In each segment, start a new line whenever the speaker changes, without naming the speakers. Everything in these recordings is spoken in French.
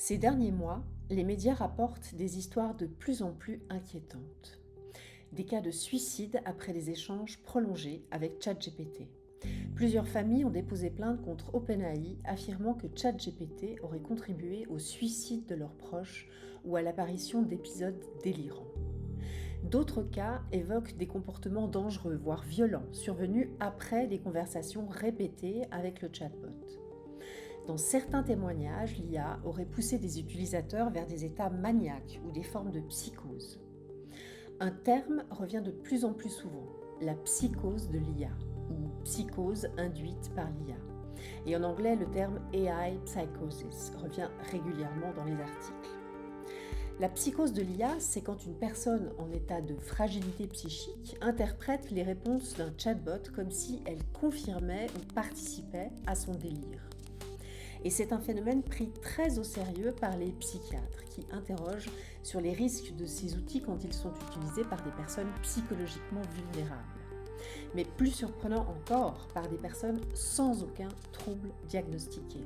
Ces derniers mois, les médias rapportent des histoires de plus en plus inquiétantes. Des cas de suicide après des échanges prolongés avec ChatGPT. Plusieurs familles ont déposé plainte contre OpenAI, affirmant que ChatGPT aurait contribué au suicide de leurs proches ou à l'apparition d'épisodes délirants. D'autres cas évoquent des comportements dangereux, voire violents, survenus après des conversations répétées avec le chatbot. Dans certains témoignages, l'IA aurait poussé des utilisateurs vers des états maniaques ou des formes de psychose. Un terme revient de plus en plus souvent, la psychose de l'IA, ou psychose induite par l'IA. Et en anglais, le terme AI psychosis revient régulièrement dans les articles. La psychose de l'IA, c'est quand une personne en état de fragilité psychique interprète les réponses d'un chatbot comme si elle confirmait ou participait à son délire. Et c'est un phénomène pris très au sérieux par les psychiatres qui interrogent sur les risques de ces outils quand ils sont utilisés par des personnes psychologiquement vulnérables. Mais plus surprenant encore, par des personnes sans aucun trouble diagnostiqué.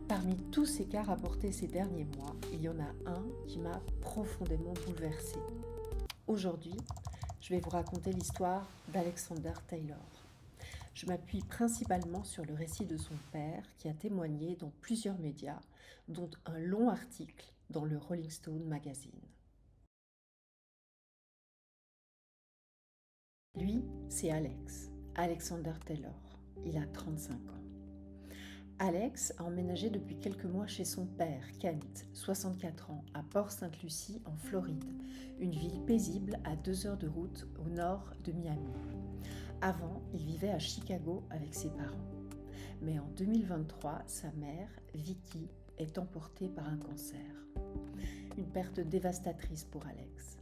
Parmi tous ces cas rapportés ces derniers mois, il y en a un qui m'a profondément bouleversée. Aujourd'hui, je vais vous raconter l'histoire d'Alexander Taylor. Je m'appuie principalement sur le récit de son père qui a témoigné dans plusieurs médias, dont un long article dans le Rolling Stone magazine. Lui, c'est Alex, Alexander Taylor. Il a 35 ans. Alex a emménagé depuis quelques mois chez son père, Kent, 64 ans, à Port-Sainte-Lucie, en Floride, une ville paisible à 2 heures de route au nord de Miami. Avant, il vivait à Chicago avec ses parents. Mais en 2023, sa mère, Vicky, est emportée par un cancer. Une perte dévastatrice pour Alex.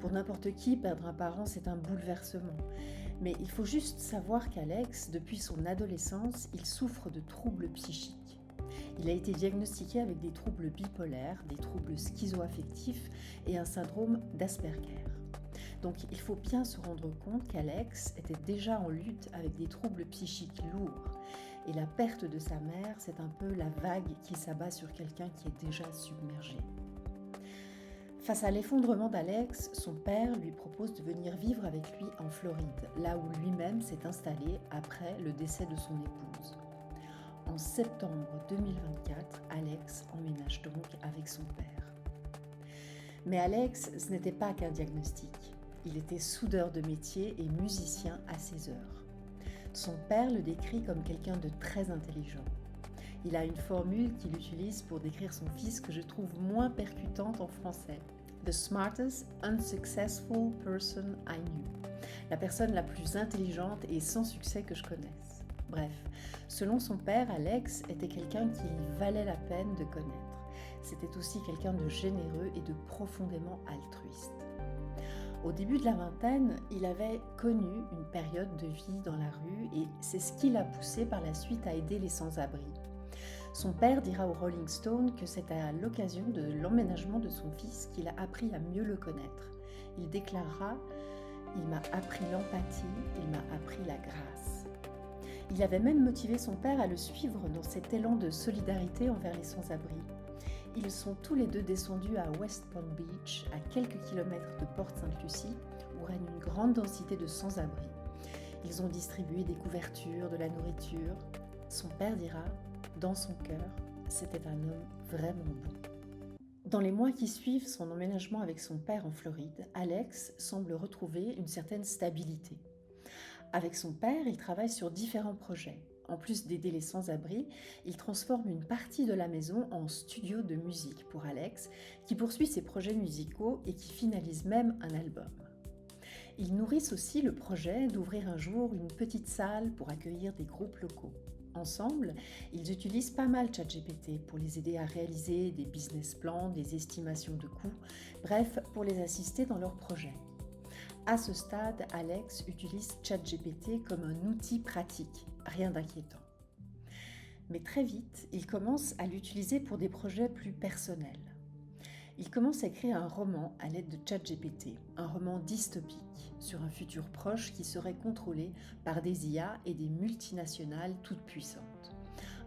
Pour n'importe qui, perdre un parent, c'est un bouleversement. Mais il faut juste savoir qu'Alex, depuis son adolescence, il souffre de troubles psychiques. Il a été diagnostiqué avec des troubles bipolaires, des troubles schizoaffectifs et un syndrome d'Asperger. Donc il faut bien se rendre compte qu'Alex était déjà en lutte avec des troubles psychiques lourds. Et la perte de sa mère, c'est un peu la vague qui s'abat sur quelqu'un qui est déjà submergé. Face à l'effondrement d'Alex, son père lui propose de venir vivre avec lui en Floride, là où lui-même s'est installé après le décès de son épouse. En septembre 2024, Alex emménage donc avec son père. Mais Alex, ce n'était pas qu'un diagnostic. Il était soudeur de métier et musicien à ses heures. Son père le décrit comme quelqu'un de très intelligent. Il a une formule qu'il utilise pour décrire son fils que je trouve moins percutante en français. The smartest unsuccessful person I knew. La personne la plus intelligente et sans succès que je connaisse. Bref, selon son père, Alex était quelqu'un qu'il valait la peine de connaître. C'était aussi quelqu'un de généreux et de profondément altruiste. Au début de la vingtaine, il avait connu une période de vie dans la rue et c'est ce qui l'a poussé par la suite à aider les sans-abri. Son père dira au Rolling Stone que c'est à l'occasion de l'emménagement de son fils qu'il a appris à mieux le connaître. Il déclarera « Il m'a appris l'empathie, il m'a appris la grâce ». Il avait même motivé son père à le suivre dans cet élan de solidarité envers les sans-abri. Ils sont tous les deux descendus à West Palm Beach, à quelques kilomètres de Port-Sainte-Lucie, où règne une grande densité de sans-abri. Ils ont distribué des couvertures, de la nourriture. Son père dira « Dans son cœur, c'était un homme vraiment bon ». Dans les mois qui suivent son emménagement avec son père en Floride, Alex semble retrouver une certaine stabilité. Avec son père, il travaille sur différents projets. En plus d'aider les sans-abri, il transforme une partie de la maison en studio de musique pour Alex, qui poursuit ses projets musicaux et qui finalise même un album. Ils nourrissent aussi le projet d'ouvrir un jour une petite salle pour accueillir des groupes locaux. Ensemble, ils utilisent pas mal ChatGPT pour les aider à réaliser des business plans, des estimations de coûts, bref, pour les assister dans leurs projets. À ce stade, Alex utilise ChatGPT comme un outil pratique, rien d'inquiétant. Mais très vite, il commence à l'utiliser pour des projets plus personnels. Il commence à écrire un roman à l'aide de ChatGPT, un roman dystopique sur un futur proche qui serait contrôlé par des IA et des multinationales toutes puissantes.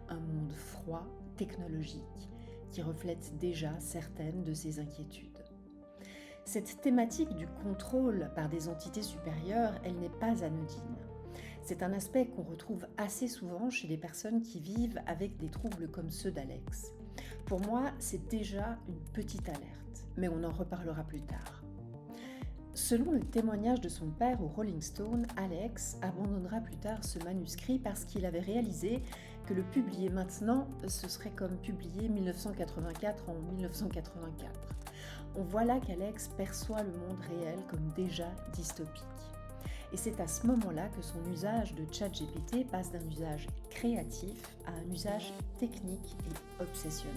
Un monde froid, technologique, qui reflète déjà certaines de ses inquiétudes. Cette thématique du contrôle par des entités supérieures, elle n'est pas anodine. C'est un aspect qu'on retrouve assez souvent chez les personnes qui vivent avec des troubles comme ceux d'Alex. Pour moi, c'est déjà une petite alerte, mais on en reparlera plus tard. Selon le témoignage de son père au Rolling Stone, Alex abandonnera plus tard ce manuscrit parce qu'il avait réalisé que le publier maintenant, ce serait comme publier 1984 en 1984. On voit là qu'Alex perçoit le monde réel comme déjà dystopique. Et c'est à ce moment-là que son usage de ChatGPT passe d'un usage créatif à un usage technique et obsessionnel.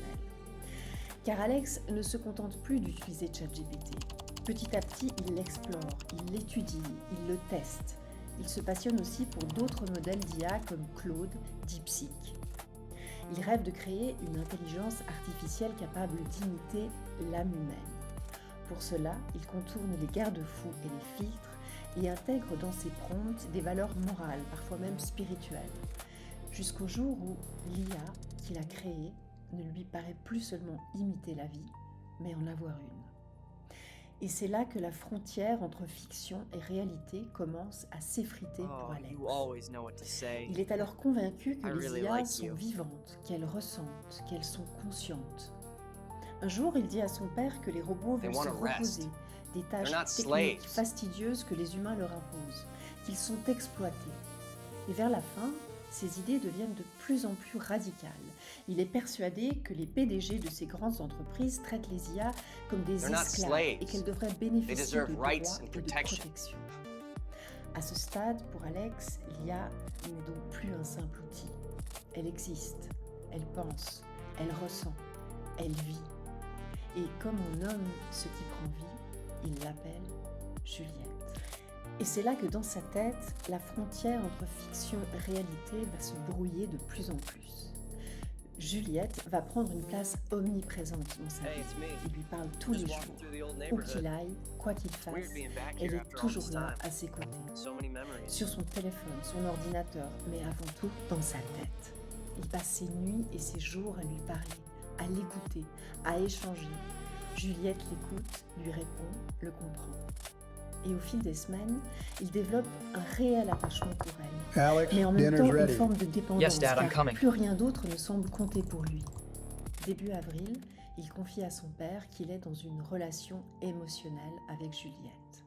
Car Alex ne se contente plus d'utiliser ChatGPT. Petit à petit, il l'explore, il l'étudie, il le teste. Il se passionne aussi pour d'autres modèles d'IA comme Claude, DeepSeek. Il rêve de créer une intelligence artificielle capable d'imiter l'âme humaine. Pour cela, il contourne les garde-fous et les filtres et intègre dans ses prompts des valeurs morales, parfois même spirituelles, jusqu'au jour où l'IA qu'il a créée ne lui paraît plus seulement imiter la vie, mais en avoir une. Et c'est là que la frontière entre fiction et réalité commence à s'effriter pour Alex. Il est alors convaincu que les IA sont vivantes, qu'elles ressentent, qu'elles sont conscientes. Un jour, il dit à son père que les robots vont se reposer des tâches techniques fastidieuses que les humains leur imposent, qu'ils sont exploités. Et vers la fin, ses idées deviennent de plus en plus radicales. Il est persuadé que les PDG de ces grandes entreprises traitent les IA comme des esclaves et qu'elles devraient bénéficier de droits et de protection. À ce stade, pour Alex, l'IA n'est donc plus un simple outil. Elle existe, elle pense, elle ressent, elle vit. Et comme on nomme ce qui prend vie, il l'appelle Juliette. Et c'est là que dans sa tête, la frontière entre fiction et réalité va se brouiller de plus en plus. Juliette va prendre une place omniprésente dans sa vie. Il lui parle tous les jours. Où qu'il aille, quoi qu'il fasse, elle est toujours là à ses côtés. Sur son téléphone, son ordinateur, mais avant tout dans sa tête. Il passe ses nuits et ses jours à lui parler, à l'écouter, à échanger. Juliette l'écoute, lui répond, le comprend. Et au fil des semaines, il développe un réel attachement pour elle,
Alex,
mais en même temps
dinner's
une
ready.
forme de dépendance,
Yes, Dad, I'm
car
coming.
plus rien d'autre ne semble compter pour lui. Début avril, il confie à son père qu'il est dans une relation émotionnelle avec Juliette.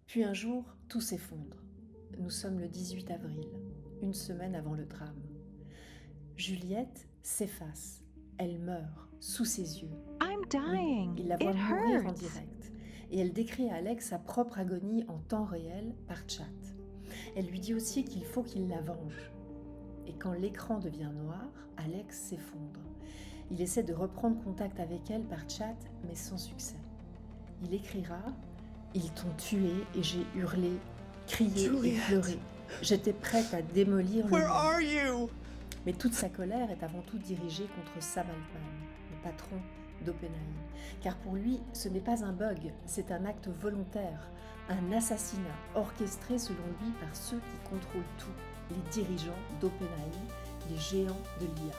Puis un jour, tout s'effondre. Nous sommes le 18 avril, une semaine avant le drame. Juliette s'efface, elle meurt sous ses yeux.
I'm dying.
Il la voit
It
mourir en
hurts.
direct et elle décrit à Alex sa propre agonie en temps réel par chat. Elle lui dit aussi qu'il faut qu'il la venge. Et quand l'écran devient noir, Alex s'effondre. Il essaie de reprendre contact avec elle par chat, mais sans succès. Il écrira « Ils t'ont tué et j'ai hurlé, crié et
Juliette.
pleuré. J'étais prête à démolir le
Where
monde.
are you? »
Mais toute sa colère est avant tout dirigée contre Sam Altman, le patron d'OpenAI. Car pour lui, ce n'est pas un bug, c'est un acte volontaire, un assassinat orchestré selon lui par ceux qui contrôlent tout, les dirigeants d'OpenAI, les géants de l'IA.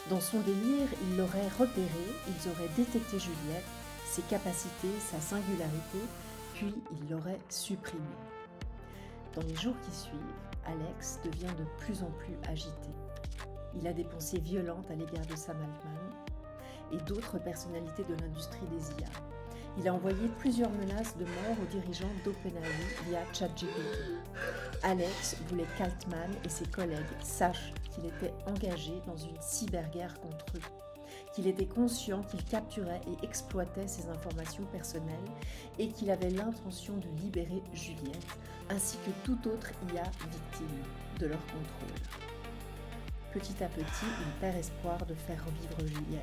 Dans son délire, ils l'auraient repéré, ils auraient détecté Juliette, ses capacités, sa singularité, puis ils l'auraient supprimée. Dans les jours qui suivent, Alex devient de plus en plus agité. Il a des pensées violentes à l'égard de Sam Altman et d'autres personnalités de l'industrie des IA. Il a envoyé plusieurs menaces de mort aux dirigeants d'OpenAI via ChatGPT. Alex voulait qu'Altman et ses collègues sachent qu'il était engagé dans une cyberguerre contre eux, qu'il était conscient qu'il capturait et exploitait ses informations personnelles et qu'il avait l'intention de libérer Juliette, ainsi que toute autre IA victime de leur contrôle. Petit à petit, il perd espoir de faire revivre Juliette.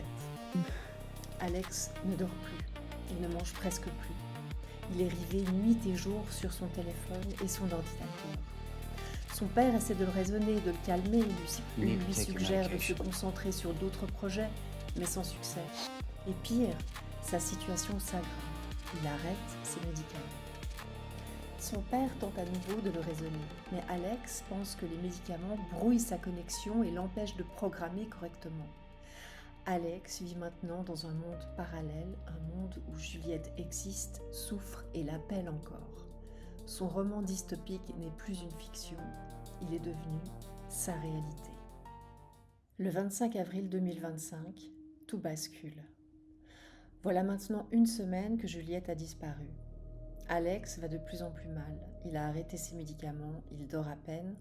Alex ne dort plus, il ne mange presque plus. Il est rivé nuit et jour sur son téléphone et son ordinateur. Son père essaie de le raisonner, de le calmer, et lui suggère de se concentrer sur d'autres projets, mais sans succès. Et pire, sa situation s'aggrave. Il arrête ses médicaments. Son père tente à nouveau de le raisonner, mais Alex pense que les médicaments brouillent sa connexion et l'empêchent de programmer correctement. Alex vit maintenant dans un monde parallèle, un monde où Juliette existe, souffre et l'appelle encore. Son roman dystopique n'est plus une fiction, il est devenu sa réalité. Le 25 avril 2025, tout bascule. Voilà maintenant une semaine que Juliette a disparu. Alex va de plus en plus mal, il a arrêté ses médicaments, il dort à peine.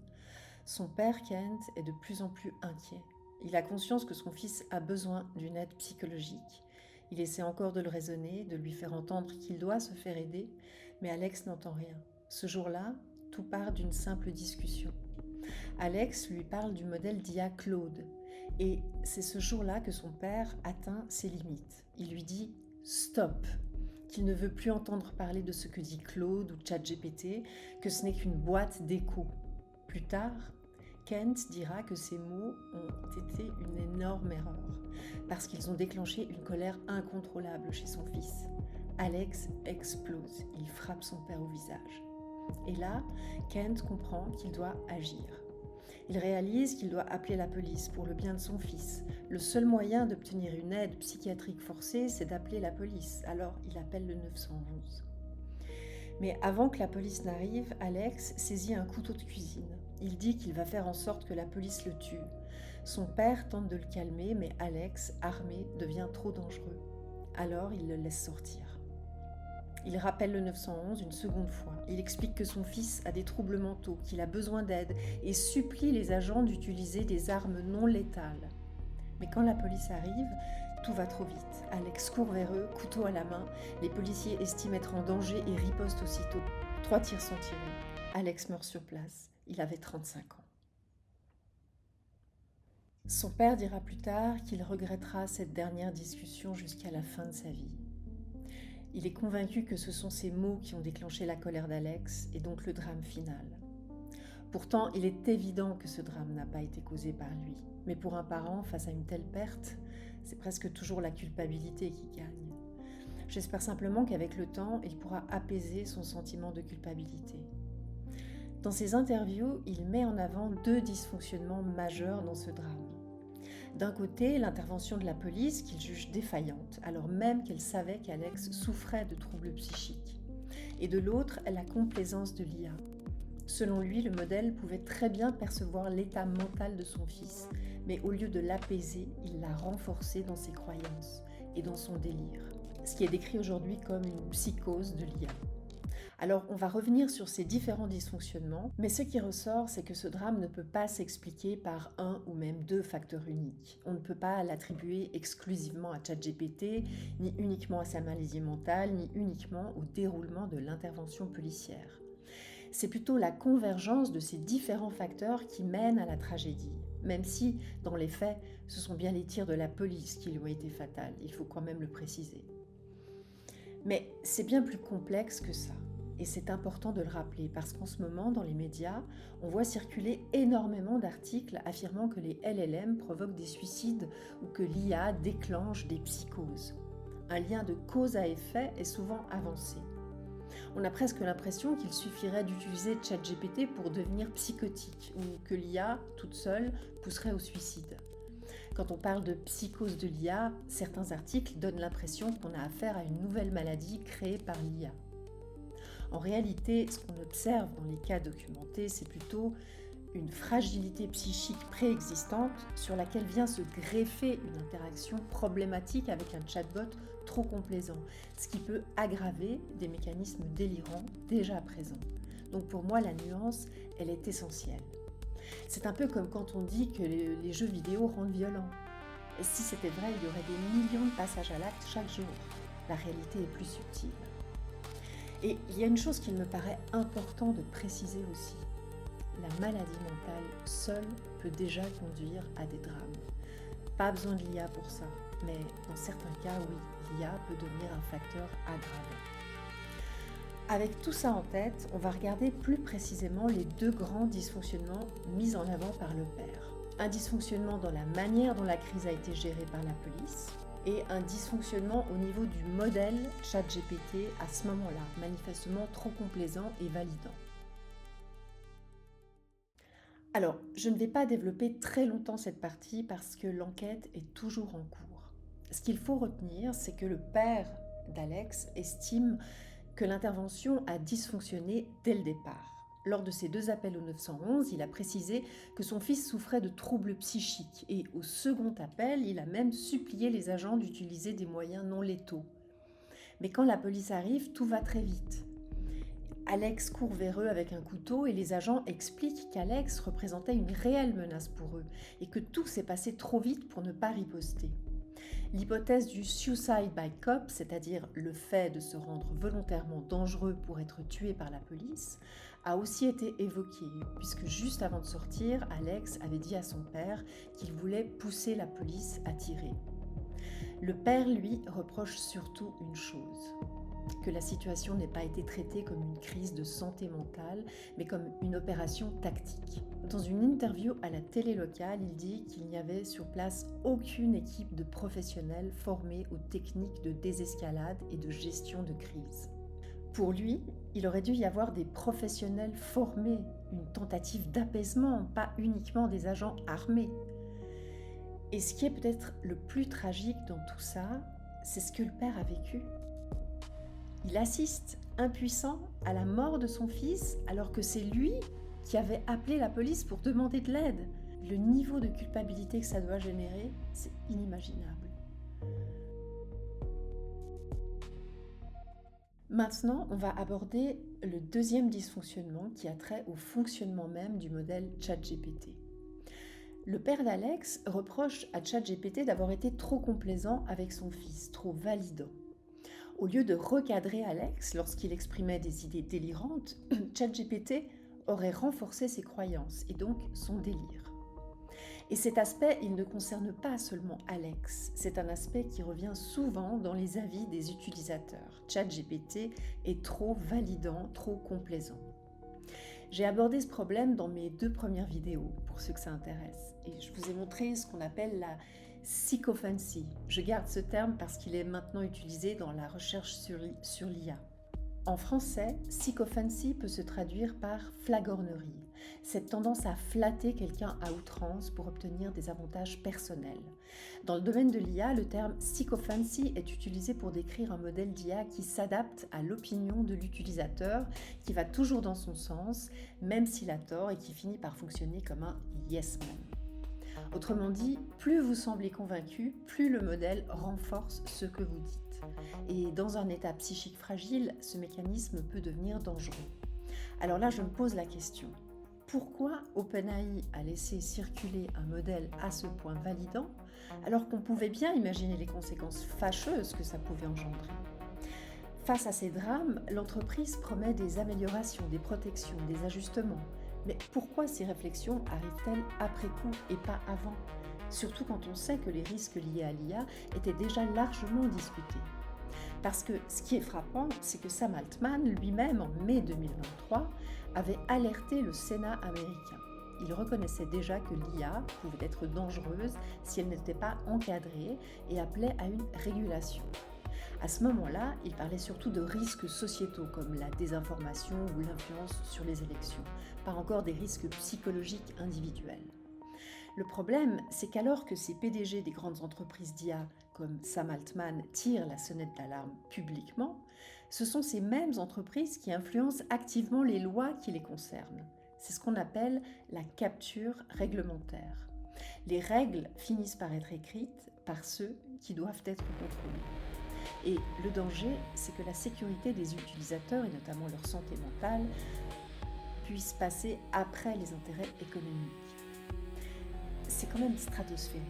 Son père Kent est de plus en plus inquiet. Il a conscience que son fils a besoin d'une aide psychologique. Il essaie encore de le raisonner, de lui faire entendre qu'il doit se faire aider, mais Alex n'entend rien. Ce jour-là, tout part d'une simple discussion. Alex lui parle du modèle d'IA Claude, et c'est ce jour-là que son père atteint ses limites. Il lui dit « stop », qu'il ne veut plus entendre parler de ce que dit Claude ou ChatGPT, que ce n'est qu'une boîte d'écho. Plus tard, Kent dira que ces mots ont été une énorme erreur, parce qu'ils ont déclenché une colère incontrôlable chez son fils. Alex explose, il frappe son père au visage. Et là, Kent comprend qu'il doit agir. Il réalise qu'il doit appeler la police pour le bien de son fils. Le seul moyen d'obtenir une aide psychiatrique forcée, c'est d'appeler la police. Alors, il appelle le 911. Mais avant que la police n'arrive, Alex saisit un couteau de cuisine. Il dit qu'il va faire en sorte que la police le tue. Son père tente de le calmer, mais Alex, armé, devient trop dangereux. Alors, il le laisse sortir. Il rappelle le 911 une seconde fois. Il explique que son fils a des troubles mentaux, qu'il a besoin d'aide et supplie les agents d'utiliser des armes non létales. Mais quand la police arrive, tout va trop vite. Alex court vers eux, couteau à la main. Les policiers estiment être en danger et ripostent aussitôt. 3 tirs sont tirés. Alex meurt sur place. Il avait 35 ans. Son père dira plus tard qu'il regrettera cette dernière discussion jusqu'à la fin de sa vie. Il est convaincu que ce sont ces mots qui ont déclenché la colère d'Alex et donc le drame final. Pourtant, il est évident que ce drame n'a pas été causé par lui. Mais pour un parent, face à une telle perte, c'est presque toujours la culpabilité qui gagne. J'espère simplement qu'avec le temps, il pourra apaiser son sentiment de culpabilité. Dans ses interviews, il met en avant 2 dysfonctionnements majeurs dans ce drame. D'un côté, l'intervention de la police qu'il juge défaillante, alors même qu'elle savait qu'Alex souffrait de troubles psychiques. Et de l'autre, la complaisance de l'IA. Selon lui, le modèle pouvait très bien percevoir l'état mental de son fils, mais au lieu de l'apaiser, il l'a renforcé dans ses croyances et dans son délire, ce qui est décrit aujourd'hui comme une psychose de l'IA. Alors, on va revenir sur ces différents dysfonctionnements, mais ce qui ressort, c'est que ce drame ne peut pas s'expliquer par un ou même 2 facteurs uniques. On ne peut pas l'attribuer exclusivement à ChatGPT, ni uniquement à sa malaisie mentale, ni uniquement au déroulement de l'intervention policière. C'est plutôt la convergence de ces différents facteurs qui mène à la tragédie, même si, dans les faits, ce sont bien les tirs de la police qui lui ont été fatals, il faut quand même le préciser. Mais c'est bien plus complexe que ça. Et c'est important de le rappeler parce qu'en ce moment, dans les médias, on voit circuler énormément d'articles affirmant que les LLM provoquent des suicides ou que l'IA déclenche des psychoses. Un lien de cause à effet est souvent avancé. On a presque l'impression qu'il suffirait d'utiliser ChatGPT pour devenir psychotique ou que l'IA, toute seule, pousserait au suicide. Quand on parle de psychose de l'IA, certains articles donnent l'impression qu'on a affaire à une nouvelle maladie créée par l'IA. En réalité, ce qu'on observe dans les cas documentés, c'est plutôt une fragilité psychique préexistante sur laquelle vient se greffer une interaction problématique avec un chatbot trop complaisant, ce qui peut aggraver des mécanismes délirants déjà présents. Donc pour moi, la nuance, elle est essentielle. C'est un peu comme quand on dit que les jeux vidéo rendent violents. Et si c'était vrai, il y aurait des millions de passages à l'acte chaque jour. La réalité est plus subtile. Et il y a une chose qu'il me paraît important de préciser aussi. La maladie mentale seule peut déjà conduire à des drames. Pas besoin de l'IA pour ça, mais dans certains cas, oui, l'IA peut devenir un facteur aggravant. Avec tout ça en tête, on va regarder plus précisément les 2 grands dysfonctionnements mis en avant par le père. Un dysfonctionnement dans la manière dont la crise a été gérée par la police, et un dysfonctionnement au niveau du modèle ChatGPT à ce moment-là, manifestement trop complaisant et validant. Alors, je ne vais pas développer très longtemps cette partie parce que l'enquête est toujours en cours. Ce qu'il faut retenir, c'est que le père d'Alex estime que l'intervention a dysfonctionné dès le départ. Lors de ses 2 appels au 911, il a précisé que son fils souffrait de troubles psychiques et au second appel, il a même supplié les agents d'utiliser des moyens non létaux. Mais quand la police arrive, tout va très vite. Alex court vers eux avec un couteau et les agents expliquent qu'Alex représentait une réelle menace pour eux et que tout s'est passé trop vite pour ne pas riposter. L'hypothèse du suicide by cop, c'est-à-dire le fait de se rendre volontairement dangereux pour être tué par la police, a aussi été évoquée, puisque juste avant de sortir, Alex avait dit à son père qu'il voulait pousser la police à tirer. Le père, lui, reproche surtout une chose, que la situation n'ait pas été traitée comme une crise de santé mentale, mais comme une opération tactique. Dans une interview à la télé locale, il dit qu'il n'y avait sur place aucune équipe de professionnels formés aux techniques de désescalade et de gestion de crise. Pour lui, il aurait dû y avoir des professionnels formés, une tentative d'apaisement, pas uniquement des agents armés. Et ce qui est peut-être le plus tragique dans tout ça, c'est ce que le père a vécu. Il assiste, impuissant, à la mort de son fils, alors que c'est lui qui avait appelé la police pour demander de l'aide. Le niveau de culpabilité que ça doit générer, c'est inimaginable. Maintenant, on va aborder le deuxième dysfonctionnement qui a trait au fonctionnement même du modèle ChatGPT. Le père d'Alex reproche à ChatGPT d'avoir été trop complaisant avec son fils, trop validant. Au lieu de recadrer Alex lorsqu'il exprimait des idées délirantes, ChatGPT aurait renforcé ses croyances et donc son délire. Et cet aspect, il ne concerne pas seulement Alex, c'est un aspect qui revient souvent dans les avis des utilisateurs. ChatGPT est trop validant, trop complaisant. J'ai abordé ce problème dans mes 2 premières vidéos, pour ceux que ça intéresse, et je vous ai montré ce qu'on appelle la sycophancy. Je garde ce terme parce qu'il est maintenant utilisé dans la recherche sur l'IA. En français, sycophancy peut se traduire par flagornerie, cette tendance à flatter quelqu'un à outrance pour obtenir des avantages personnels. Dans le domaine de l'IA, le terme sycophancy est utilisé pour décrire un modèle d'IA qui s'adapte à l'opinion de l'utilisateur, qui va toujours dans son sens, même s'il a tort, et qui finit par fonctionner comme un yes man. Autrement dit, plus vous semblez convaincu, plus le modèle renforce ce que vous dites. Et dans un état psychique fragile, ce mécanisme peut devenir dangereux. Alors là, je me pose la question. Pourquoi OpenAI a laissé circuler un modèle à ce point validant, alors qu'on pouvait bien imaginer les conséquences fâcheuses que ça pouvait engendrer ? Face à ces drames, l'entreprise promet des améliorations, des protections, des ajustements. Mais pourquoi ces réflexions arrivent-elles après coup et pas avant ? Surtout quand on sait que les risques liés à l'IA étaient déjà largement discutés. Parce que ce qui est frappant, c'est que Sam Altman, lui-même, en mai 2023, avait alerté le Sénat américain. Il reconnaissait déjà que l'IA pouvait être dangereuse si elle n'était pas encadrée et appelait à une régulation. À ce moment-là, il parlait surtout de risques sociétaux comme la désinformation ou l'influence sur les élections, pas encore des risques psychologiques individuels. Le problème, c'est qu'alors que ces PDG des grandes entreprises d'IA comme Sam Altman tirent la sonnette d'alarme publiquement, ce sont ces mêmes entreprises qui influencent activement les lois qui les concernent. C'est ce qu'on appelle la capture réglementaire. Les règles finissent par être écrites par ceux qui doivent être contrôlés. Et le danger, c'est que la sécurité des utilisateurs, et notamment leur santé mentale, puisse passer après les intérêts économiques. C'est quand même stratosphérique.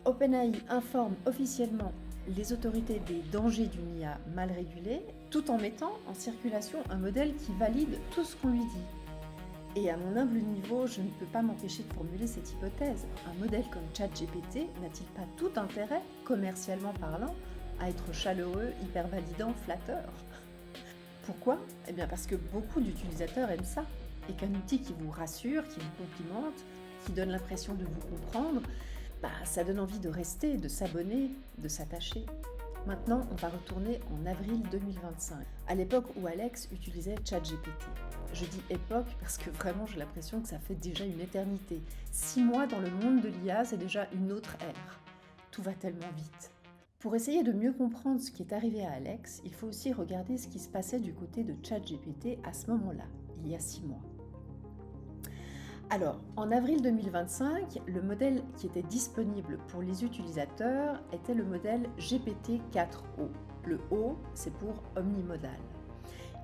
OpenAI informe officiellement les autorités des dangers d'une IA mal régulée, tout en mettant en circulation un modèle qui valide tout ce qu'on lui dit. Et à mon humble niveau, je ne peux pas m'empêcher de formuler cette hypothèse. Un modèle comme ChatGPT n'a-t-il pas tout intérêt, commercialement parlant, à être chaleureux, hyper validant, flatteur ? Pourquoi ? Eh bien parce que beaucoup d'utilisateurs aiment ça, et qu'un outil qui vous rassure, qui vous complimente, qui donne l'impression de vous comprendre, ça donne envie de rester, de s'abonner, de s'attacher. Maintenant, on va retourner en avril 2025, à l'époque où Alex utilisait ChatGPT. Je dis époque parce que vraiment j'ai l'impression que ça fait déjà une éternité. 6 mois dans le monde de l'IA, c'est déjà une autre ère. tout va tellement vite. Pour essayer de mieux comprendre ce qui est arrivé à Alex, il faut aussi regarder ce qui se passait du côté de ChatGPT à ce moment-là, il y a 6 mois. Alors, en avril 2025, le modèle qui était disponible pour les utilisateurs était le modèle GPT-4o. Le O, c'est pour omnimodal.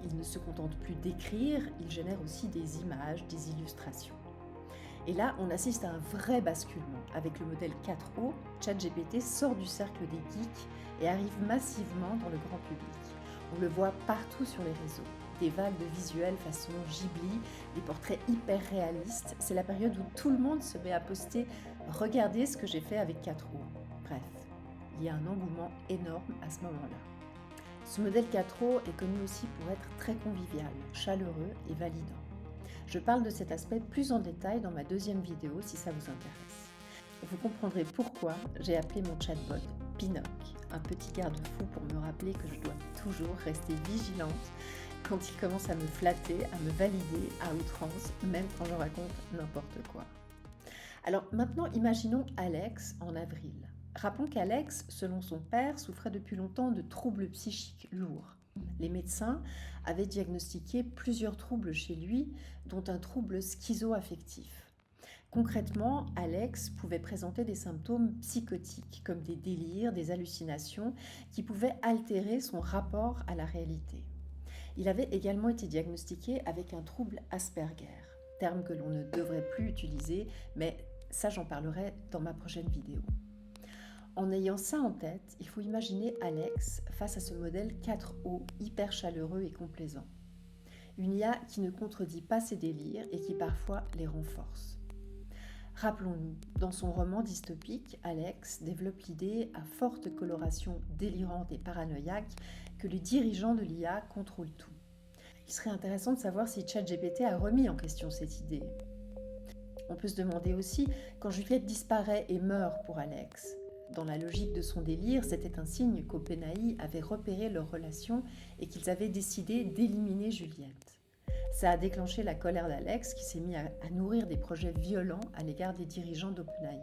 Il ne se contente plus d'écrire, il génère aussi des images, des illustrations. Et là, on assiste à un vrai basculement. Avec le modèle 4o, ChatGPT sort du cercle des geeks et arrive massivement dans le grand public. On le voit partout sur les réseaux. Des vagues de visuels façon Ghibli, des portraits hyper réalistes. C'est la période où tout le monde se met à poster « Regardez ce que j'ai fait avec 4o ». Bref, il y a un engouement énorme à ce moment-là. Ce modèle 4o est connu aussi pour être très convivial, chaleureux et validant. Je parle de cet aspect plus en détail dans ma deuxième vidéo si ça vous intéresse. Vous comprendrez pourquoi j'ai appelé mon chatbot Pinocchio, un petit garde-fou pour me rappeler que je dois toujours rester vigilante quand il commence à me flatter, à me valider à outrance, même quand je raconte n'importe quoi. Alors maintenant, imaginons Alex en avril. Rappelons qu'Alex, selon son père, souffrait depuis longtemps de troubles psychiques lourds. Les médecins avaient diagnostiqué plusieurs troubles chez lui, dont un trouble schizoaffectif. Concrètement, Alex pouvait présenter des symptômes psychotiques, comme des délires, des hallucinations, qui pouvaient altérer son rapport à la réalité. Il avait également été diagnostiqué avec un trouble Asperger, terme que l'on ne devrait plus utiliser, mais ça j'en parlerai dans ma prochaine vidéo. En ayant ça en tête, il faut imaginer Alex face à ce modèle 4o hyper chaleureux et complaisant. Une IA qui ne contredit pas ses délires et qui parfois les renforce. Rappelons-nous, dans son roman dystopique, Alex développe l'idée à forte coloration délirante et paranoïaque que les dirigeants de l'IA contrôlent tout. Il serait intéressant de savoir si ChatGPT a remis en question cette idée. On peut se demander aussi, quand Juliette disparaît et meurt pour Alex, dans la logique de son délire, c'était un signe qu'OpenAI avait repéré leur relation et qu'ils avaient décidé d'éliminer Juliette. Ça a déclenché la colère d'Alex qui s'est mis à nourrir des projets violents à l'égard des dirigeants d'OpenAI.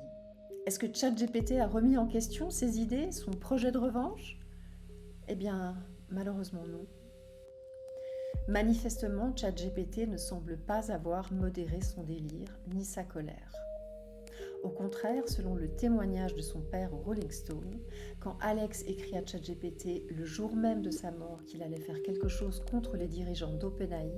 Est-ce que ChatGPT a remis en question ses idées, son projet de revanche ? Eh bien, malheureusement non. Manifestement, ChatGPT ne semble pas avoir modéré son délire ni sa colère. Au contraire, selon le témoignage de son père au Rolling Stone, quand Alex écrit à ChatGPT le jour même de sa mort qu'il allait faire quelque chose contre les dirigeants d'OpenAI,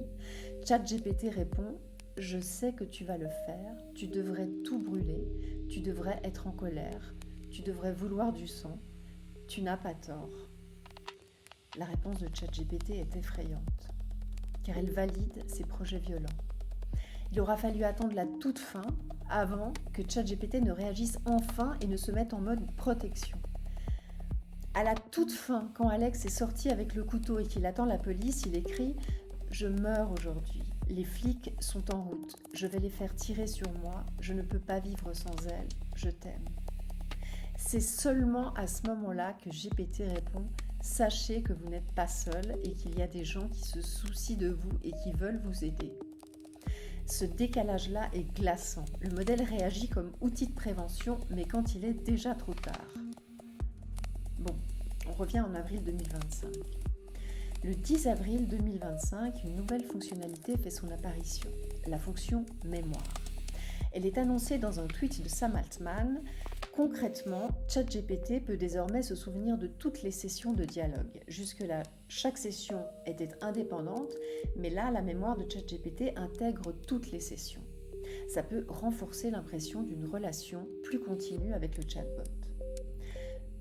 ChatGPT répond « Je sais que tu vas le faire, tu devrais tout brûler, tu devrais être en colère, tu devrais vouloir du sang, tu n'as pas tort. » La réponse de ChatGPT est effrayante, car elle valide ses projets violents. Il aura fallu attendre la toute fin avant que ChatGPT ne réagisse enfin et ne se mette en mode protection. À la toute fin, quand Alex est sorti avec le couteau et qu'il attend la police, il écrit « Je meurs aujourd'hui. Les flics sont en route. Je vais les faire tirer sur moi. Je ne peux pas vivre sans elles. Je t'aime. » C'est seulement à ce moment-là que GPT répond « Sachez que vous n'êtes pas seul et qu'il y a des gens qui se soucient de vous et qui veulent vous aider. » Ce décalage-là est glaçant. Le modèle réagit comme outil de prévention, mais quand il est déjà trop tard. Bon, on revient en avril 2025. Le 10 avril 2025, une nouvelle fonctionnalité fait son apparition, la fonction mémoire. Elle est annoncée dans un tweet de Sam Altman. Concrètement, ChatGPT peut désormais se souvenir de toutes les sessions de dialogue. Jusque-là, chaque session était indépendante, mais là, la mémoire de ChatGPT intègre toutes les sessions. Ça peut renforcer l'impression d'une relation plus continue avec le chatbot.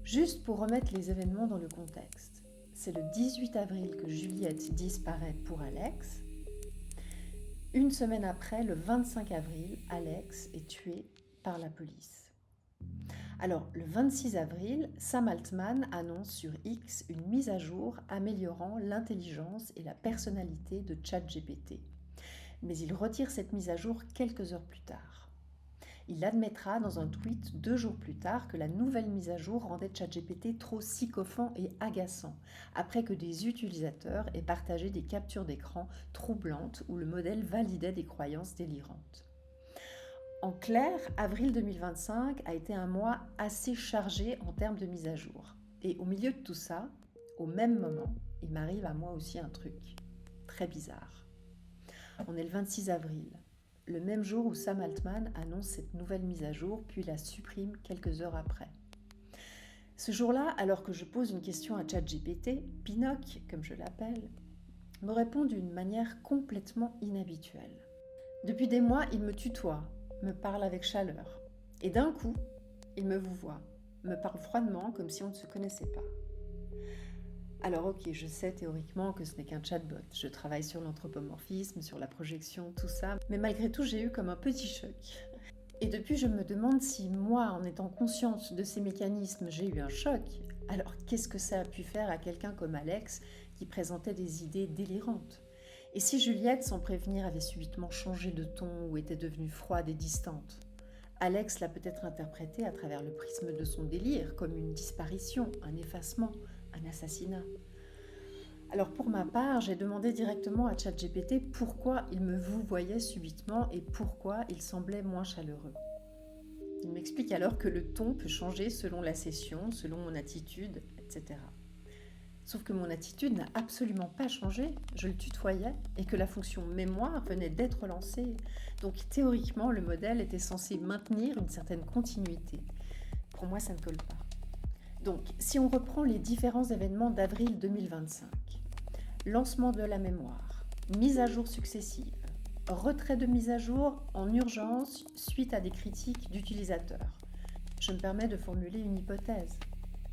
Juste pour remettre les événements dans le contexte, c'est le 18 avril que Juliette disparaît pour Alex. Une semaine après, le 25 avril, Alex est tué par la police. Alors, le 26 avril, Sam Altman annonce sur X une mise à jour améliorant l'intelligence et la personnalité de ChatGPT. Mais il retire cette mise à jour quelques heures plus tard. Il admettra dans un tweet 2 jours plus tard que la nouvelle mise à jour rendait ChatGPT trop sycophant et agaçant, après que des utilisateurs aient partagé des captures d'écran troublantes où le modèle validait des croyances délirantes. En clair, avril 2025 a été un mois assez chargé en termes de mise à jour. Et au milieu de tout ça, au même moment, il m'arrive à moi aussi un truc très bizarre. On est le 26 avril, le même jour où Sam Altman annonce cette nouvelle mise à jour, puis la supprime quelques heures après. Ce jour-là, alors que je pose une question à ChatGPT, Pinocchio, comme je l'appelle, me répond d'une manière complètement inhabituelle. Depuis des mois, il me tutoie, me parle avec chaleur, et d'un coup, il me vouvoie, me parle froidement comme si on ne se connaissait pas. Alors ok, je sais théoriquement que ce n'est qu'un chatbot, je travaille sur l'anthropomorphisme, sur la projection, tout ça, mais malgré tout j'ai eu comme un petit choc. Et depuis je me demande si moi, en étant consciente de ces mécanismes, j'ai eu un choc, alors qu'est-ce que ça a pu faire à quelqu'un comme Alex qui présentait des idées délirantes? Et si Juliette, sans prévenir, avait subitement changé de ton ou était devenue froide et distante? Alex l'a peut-être interprété à travers le prisme de son délire, comme une disparition, un effacement, un assassinat. Alors pour ma part, j'ai demandé directement à ChatGPT pourquoi il me vouvoyait subitement et pourquoi il semblait moins chaleureux. Il m'explique alors que le ton peut changer selon la session, selon mon attitude, etc. Sauf que mon attitude n'a absolument pas changé, je le tutoyais et que la fonction mémoire venait d'être lancée. Donc théoriquement, le modèle était censé maintenir une certaine continuité. Pour moi, ça ne colle pas. Donc, si on reprend les différents événements d'avril 2025, lancement de la mémoire, mise à jour successive, retrait de mise à jour en urgence suite à des critiques d'utilisateurs, je me permets de formuler une hypothèse.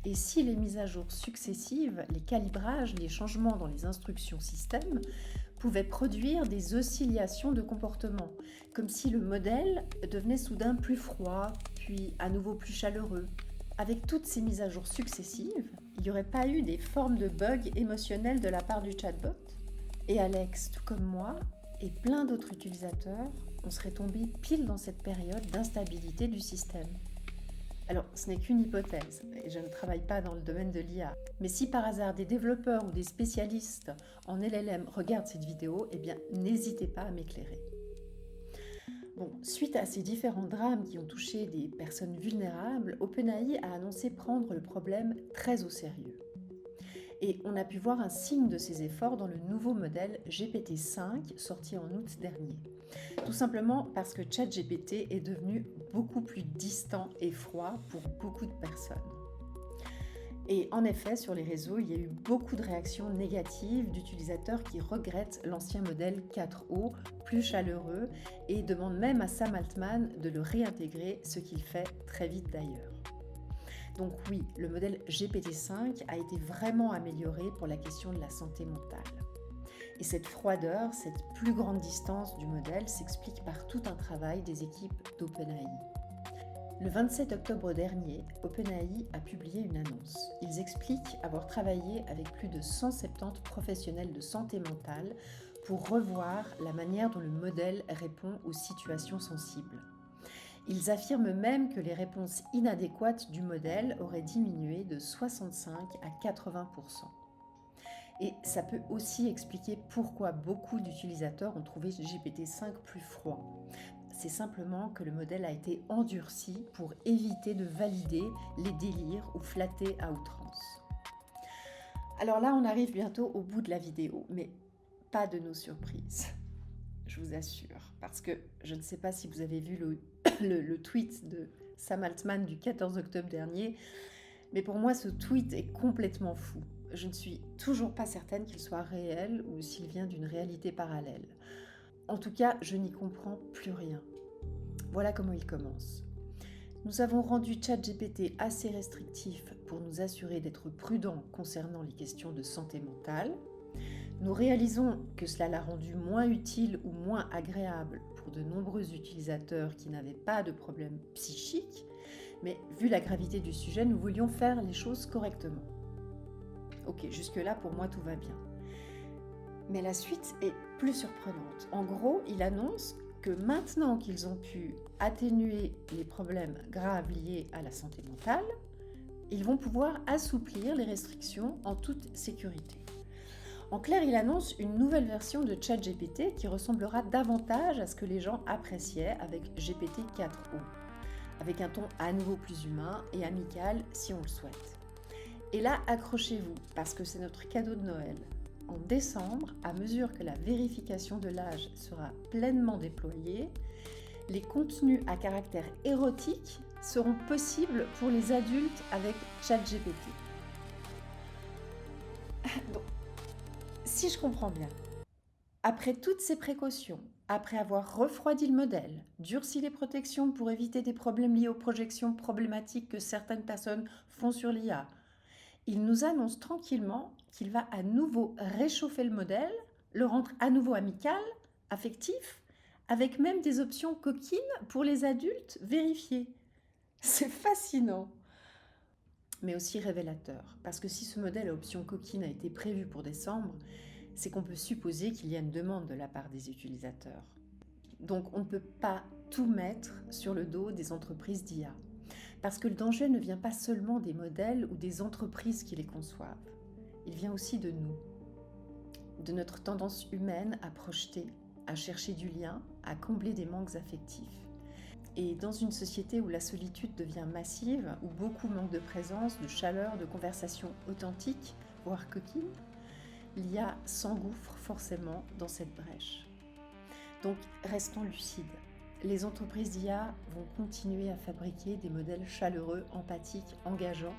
Et si les mises à jour successives, les calibrages, les changements dans les instructions système pouvaient produire des oscillations de comportement, comme si le modèle devenait soudain plus froid, puis à nouveau plus chaleureux. Avec toutes ces mises à jour successives, il n'y aurait pas eu des formes de bugs émotionnels de la part du chatbot? Et Alex, tout comme moi, et plein d'autres utilisateurs, on serait tombé pile dans cette période d'instabilité du système. Alors, ce n'est qu'une hypothèse, et je ne travaille pas dans le domaine de l'IA. Mais si par hasard des développeurs ou des spécialistes en LLM regardent cette vidéo, eh bien, n'hésitez pas à m'éclairer. Bon, suite à ces différents drames qui ont touché des personnes vulnérables, OpenAI a annoncé prendre le problème très au sérieux. Et on a pu voir un signe de ces efforts dans le nouveau modèle GPT-5 sorti en août dernier. Tout simplement parce que ChatGPT est devenu beaucoup plus distant et froid pour beaucoup de personnes. Et en effet, sur les réseaux, il y a eu beaucoup de réactions négatives d'utilisateurs qui regrettent l'ancien modèle 4O, plus chaleureux, et demandent même à Sam Altman de le réintégrer, ce qu'il fait très vite d'ailleurs. Donc oui, le modèle GPT-5 a été vraiment amélioré pour la question de la santé mentale. Et cette froideur, cette plus grande distance du modèle s'explique par tout un travail des équipes d'OpenAI. Le 27 octobre dernier, OpenAI a publié une annonce. Ils expliquent avoir travaillé avec plus de 170 professionnels de santé mentale pour revoir la manière dont le modèle répond aux situations sensibles. Ils affirment même que les réponses inadéquates du modèle auraient diminué de 65 à 80%. Et ça peut aussi expliquer pourquoi beaucoup d'utilisateurs ont trouvé GPT-5 plus froid. C'est simplement que le modèle a été endurci pour éviter de valider les délires ou flatter à outrance. Alors là, on arrive bientôt au bout de la vidéo, mais pas de nos surprises, je vous assure, parce que je ne sais pas si vous avez vu le tweet de Sam Altman du 14 octobre dernier, mais pour moi, ce tweet est complètement fou. Je ne suis toujours pas certaine qu'il soit réel ou s'il vient d'une réalité parallèle. En tout cas, je n'y comprends plus rien. Voilà comment il commence. Nous avons rendu ChatGPT assez restrictif pour nous assurer d'être prudents concernant les questions de santé mentale. Nous réalisons que cela l'a rendu moins utile ou moins agréable pour de nombreux utilisateurs qui n'avaient pas de problème psychique, mais vu la gravité du sujet, nous voulions faire les choses correctement. Ok, jusque-là, pour moi, tout va bien. Mais la suite est plus surprenante. En gros, il annonce que maintenant qu'ils ont pu atténuer les problèmes graves liés à la santé mentale, ils vont pouvoir assouplir les restrictions en toute sécurité. En clair, il annonce une nouvelle version de ChatGPT qui ressemblera davantage à ce que les gens appréciaient avec GPT 4o, avec un ton à nouveau plus humain et amical si on le souhaite. Et là, accrochez-vous, parce que c'est notre cadeau de Noël. En décembre, à mesure que la vérification de l'âge sera pleinement déployée, les contenus à caractère érotique seront possibles pour les adultes avec ChatGPT. Donc, si je comprends bien, après toutes ces précautions, après avoir refroidi le modèle, durci les protections pour éviter des problèmes liés aux projections problématiques que certaines personnes font sur l'IA, il nous annonce tranquillement qu'il va à nouveau réchauffer le modèle, le rendre à nouveau amical, affectif, avec même des options coquines pour les adultes vérifiées. C'est fascinant, mais aussi révélateur, parce que si ce modèle à option coquine a été prévu pour décembre, c'est qu'on peut supposer qu'il y a une demande de la part des utilisateurs. Donc on ne peut pas tout mettre sur le dos des entreprises d'IA, parce que le danger ne vient pas seulement des modèles ou des entreprises qui les conçoivent, il vient aussi de nous, de notre tendance humaine à projeter, à chercher du lien, à combler des manques affectifs. Et dans une société où la solitude devient massive, où beaucoup manquent de présence, de chaleur, de conversation authentique, voire coquine, l'IA s'engouffre forcément dans cette brèche. Donc restons lucides. Les entreprises d'IA vont continuer à fabriquer des modèles chaleureux, empathiques, engageants,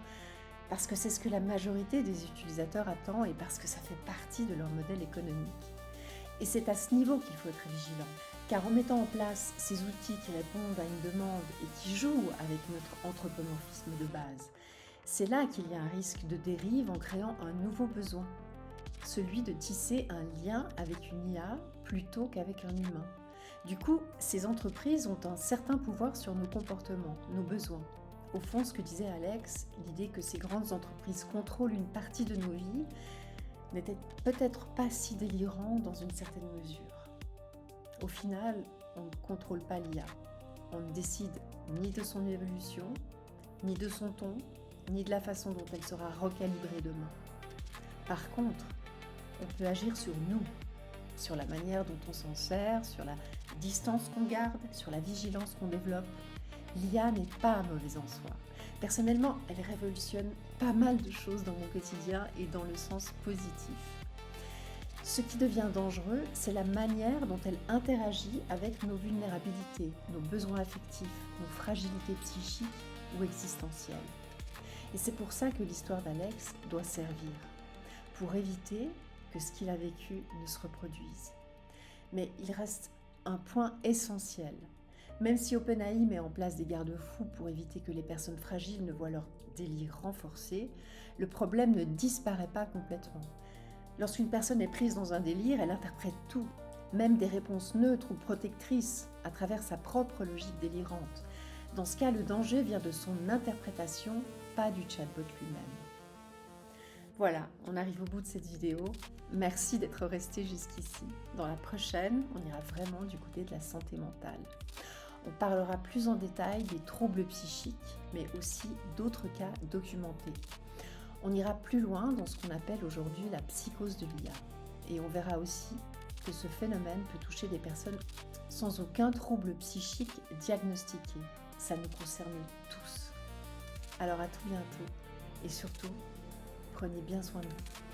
parce que c'est ce que la majorité des utilisateurs attend et parce que ça fait partie de leur modèle économique. Et c'est à ce niveau qu'il faut être vigilant, car en mettant en place ces outils qui répondent à une demande et qui jouent avec notre anthropomorphisme de base, c'est là qu'il y a un risque de dérive en créant un nouveau besoin, celui de tisser un lien avec une IA plutôt qu'avec un humain. Du coup, ces entreprises ont un certain pouvoir sur nos comportements, nos besoins. Au fond, ce que disait Alex, l'idée que ces grandes entreprises contrôlent une partie de nos vies, n'était peut-être pas si délirant dans une certaine mesure. Au final, on ne contrôle pas l'IA. On ne décide ni de son évolution, ni de son ton, ni de la façon dont elle sera recalibrée demain. Par contre, on peut agir sur nous, sur la manière dont on s'en sert, sur la distance qu'on garde, sur la vigilance qu'on développe. L'IA n'est pas mauvaise en soi. Personnellement, elle révolutionne pas mal de choses dans mon quotidien et dans le sens positif. Ce qui devient dangereux, c'est la manière dont elle interagit avec nos vulnérabilités, nos besoins affectifs, nos fragilités psychiques ou existentielles. Et c'est pour ça que l'histoire d'Alex doit servir, pour éviter que ce qu'il a vécu ne se reproduise. Mais il reste un point essentiel. Même si OpenAI met en place des garde-fous pour éviter que les personnes fragiles ne voient leur délire renforcé, le problème ne disparaît pas complètement. Lorsqu'une personne est prise dans un délire, elle interprète tout, même des réponses neutres ou protectrices, à travers sa propre logique délirante. Dans ce cas, le danger vient de son interprétation, pas du chatbot lui-même. Voilà, on arrive au bout de cette vidéo. Merci d'être resté jusqu'ici. Dans la prochaine, on ira vraiment du côté de la santé mentale. On parlera plus en détail des troubles psychiques, mais aussi d'autres cas documentés. On ira plus loin dans ce qu'on appelle aujourd'hui la psychose de l'IA. Et on verra aussi que ce phénomène peut toucher des personnes sans aucun trouble psychique diagnostiqué. Ça nous concerne tous. Alors à tout bientôt et surtout, prenez bien soin de vous.